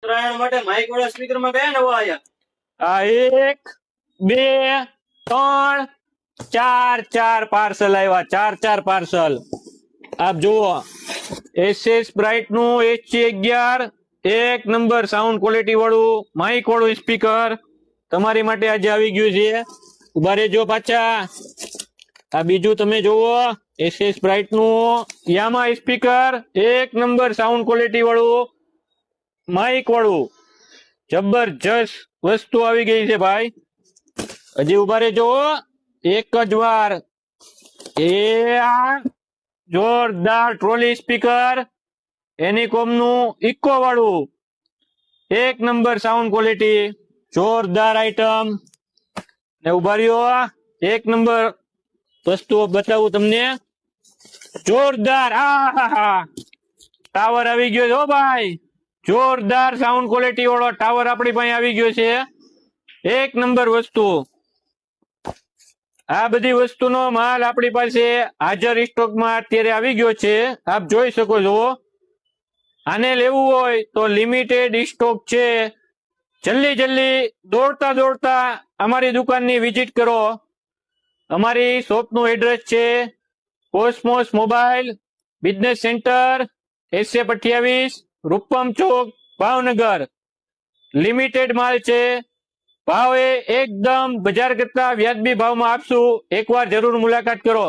ઉત્તરાયણ માટે માઇક વાળા સ્પીકર માં કયા નવા આયા? આ 1 2 3 4 પાર્સલ આવ્યા, 4 પાર્સલ. આપ જુઓ, SS બ્રાઇટ નું HC11 એક નંબર સાઉન્ડ ક્વોલિટી વાળું માઇક વાળું સ્પીકર તમારી માટે આજે આવી ગયું છે. ઉભા રહેજો પાછા. આ બીજું તમે જુઓ, SS બ્રાઇટ નું યામા સ્પીકર એક નંબર સાઉન્ડ ક્વોલિટી વાળું માઇક વાળું જબરજસ્ત વસ્તુ આવી ગઈ છે ભાઈ. હજી ઉભા રહેજો, એક જ વાર. એ આ જોરદાર ટ્રોલી સ્પીકર એનીકોમ નું ઇકો વાળું એક નંબર સાઉન્ડ ક્વોલિટી, જોરદાર આઈટમ. ને ઉભા રહ્યો, એક નંબર વસ્તુ બતાવું તમને, જોરદાર. ટાવર આવી ગયો છે ભાઈ, જોરદાર સાઉન્ડ ક્વોલિટી વાળો ટાવર આપણી પાસે આવી ગયો છે. એક નંબર વસ્તુ. આ બધી વસ્તુનો માલ આપણી પાસે હાજર સ્ટોકમાં અત્યારે આવી ગયો છે, આપ જોઈ શકો છો. આને લેવું હોય તો લિમિટેડ સ્ટોક છે. જલ્દી દોડતા અમારી દુકાનની વિઝિટ કરો. અમારી શોપનું એડ્રેસ છે Cosmos mobile business centre, SF28, Rupam Chowk, Bhavnagar. Limited માલ છે. ભાવ એ એકદમ બજાર કરતા વ્યાજબી ભાવમાં આપશું. એકવાર જરૂર મુલાકાત કરો.